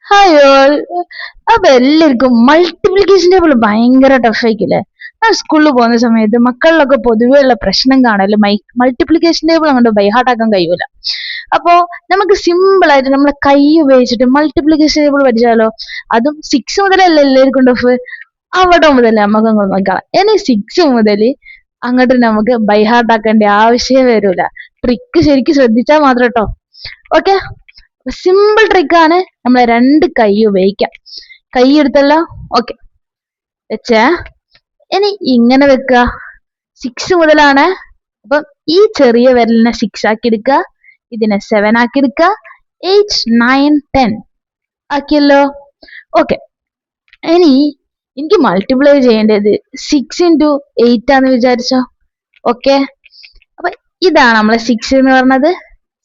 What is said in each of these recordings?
Hi all. അപ്പൊ എല്ലാവർക്കും multiplication table ഭയങ്കര ടഫ് ആയിരിക്കില്ലേ? ഞാൻ സ്കൂളിൽ പോകുന്ന സമയത്ത് മക്കളിലൊക്കെ പൊതുവേ ഉള്ള പ്രശ്നം കാണല് മൾട്ടിപ്ലിക്കേഷൻ ടേബിൾ അങ്ങോട്ട് ബൈഹാർട്ട് ആക്കാൻ കഴിയൂല. അപ്പോ നമുക്ക് സിമ്പിൾ ആയിട്ട് നമ്മളെ കൈ ഉപയോഗിച്ചിട്ട് മൾട്ടിപ്ലിക്കേഷൻ ടേബിൾ പഠിച്ചാലോ? അതും 6 മുതലല്ലേ എല്ലാവർക്കും ടഫ്. അവിടെ മുതൽ നമുക്ക് അങ്ങോട്ട് നോക്കാം. ഇനി 6 മുതൽ അങ്ങോട്ട് നമുക്ക് ബൈഹാർട്ട് ആക്കേണ്ട ആവശ്യമേ വരൂല. ട്രിക്ക് ശരിക്കും ശ്രദ്ധിച്ചാൽ മാത്രം കേട്ടോ. ഓക്കെ, സിമ്പിൾ ട്രിക്കാണ്. നമ്മളെ രണ്ട് കൈ ഉപയോഗിക്കാം. കൈ എടുത്തല്ലോ. ഓക്കെ, വെച്ചേ. ഇനി ഇങ്ങനെ വെക്കുക. 6 മുതലാണ്. അപ്പം ഈ ചെറിയ വിരലിനെ 6 ആക്കി എടുക്കുക, ഇതിനെ 7 ആക്കി എടുക്കുക, 8 9 10 ആക്കിയല്ലോ. ഓക്കെ, ഇനി എനിക്ക് മൾട്ടിപ്ലൈ ചെയ്യേണ്ടത് 6 ഇൻറ്റു 8 ആന്ന് വിചാരിച്ചോ. ഓക്കെ, അപ്പൊ ഇതാണ് നമ്മളെ 6 എന്ന് പറഞ്ഞത്.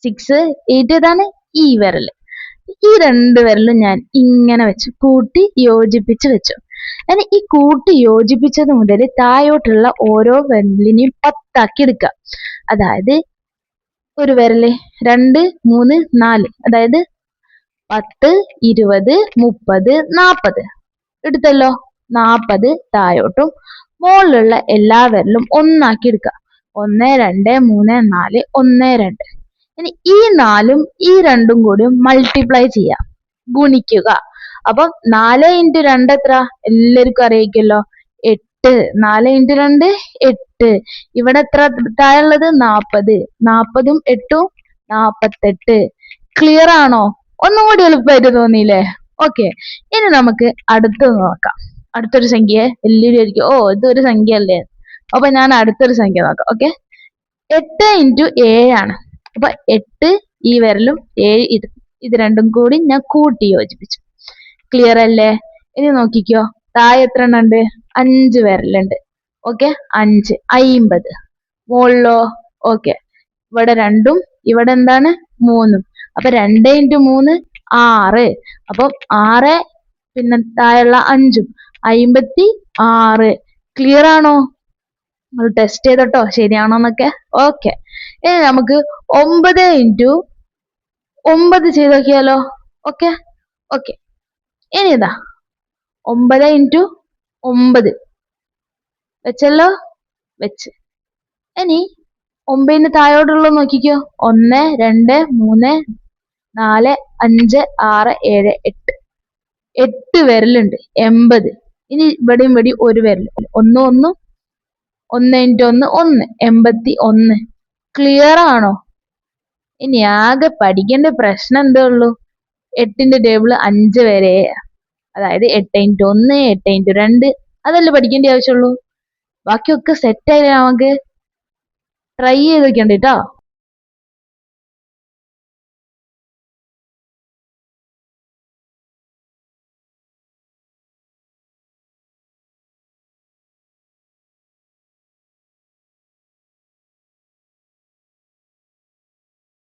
6 8 ഇതാണ് ഈ വിരല്. ഈ രണ്ട് വിരലും ഞാൻ ഇങ്ങനെ വെച്ചു, കൂട്ടി യോജിപ്പിച്ച് വെച്ചു. ഇനി ഈ കൂട്ടി യോജിപ്പിച്ചത് മുതൽ താഴോട്ടുള്ള ഓരോ വിരലിനെയും 10 ആക്കി എടുക്കുക. അതായത് ഒരു വിരല് 2 3 4, അതായത് 10 20 30 40 എടുത്തല്ലോ. 40 താഴോട്ടും മുകളിലുള്ള എല്ലാ വിരലും ഒന്നാക്കി എടുക്കുക. 1 2 3 4 1 2. ഇനി ഈ 4ഉം ഈ 2ഉം കൂടി മൾട്ടിപ്ലൈ ചെയ്യാം, ഗുണിക്കുക. അപ്പം 4 ഇൻറ്റു 2 എത്ര? എല്ലാവർക്കും അറിയിക്കല്ലോ, 8. 4 ഇൻറ്റു 2 8. ഇവിടെ എത്ര താഴെയുള്ളത്? 40. 40ഉം 8ഉം 48. ക്ലിയർ ആണോ? ഒന്നും കൂടി എളുപ്പമായിട്ട് തോന്നിയില്ലേ? ഓക്കെ, ഇനി നമുക്ക് അടുത്തത് നോക്കാം. അടുത്തൊരു സംഖ്യ എല്ലാവരും ആയിരിക്കും, ഓ ഇതൊരു സംഖ്യ അല്ലേ. അപ്പൊ ഞാൻ അടുത്തൊരു സംഖ്യ നോക്കാം. ഓക്കെ, 8 ഇൻറ്റു 7 ആണ്. അപ്പൊ 8 ഈ വിരലും 7 ഇത് രണ്ടും കൂടി ഞാൻ കൂട്ടി യോജിപ്പിച്ചു. ക്ലിയർ അല്ലേ? ഇനി നോക്കിക്കോ, താഴെ എത്ര എണ്ണം ഉണ്ട്? 5 വിരലുണ്ട്. ഓക്കെ, 5 50. മുകളിലോ? ഓക്കെ, ഇവിടെ 2ഉം ഇവിടെ എന്താണ്? 3ഉം. അപ്പൊ 2 ഇൻറ്റു 3 6. അപ്പം 6 പിന്നെ താഴെയുള്ള 5ഉം 56. ക്ലിയർ ആണോ? നമ്മൾ ടെസ്റ്റ് ചെയ്തട്ടോ ശരിയാണോന്നൊക്കെ. ഓക്കെ, ഇനി നമുക്ക് 9 ഇൻറ്റു 9 ചെയ്ത് നോക്കിയാലോ. ഓക്കെ ഓക്കെ, ഇനി ഇതാ 9 ഇൻറ്റു 9 വെച്ചല്ലോ, വെച്ച്. ഇനി 9ന് താഴോട്ടുള്ളത് നോക്കിക്കോ. 1 2 3 4 5 6 7 8. 8 വിരലുണ്ട്, 80. ഇനി ഇവിടെയും ഒരു വിരൽ, 1 1 1 ഇൻറ്റു 1 1, 81. ക്ലിയർ ആണോ? ഇനി ആകെ പഠിക്കേണ്ട പ്രശ്നം എന്തേ ഉള്ളൂ? 8ന്റെ ടേബിൾ 5 വരെ, അതായത് 8 ഇൻറ്റു 1 8 ഇൻറ്റു 2, അതല്ലേ പഠിക്കേണ്ട ആവശ്യമുള്ളൂ. ബാക്കിയൊക്കെ സെറ്റ് ആയില്ലേ? നമുക്ക് ട്രൈ ചെയ്ത് നോക്കണ്ട കേട്ടോ.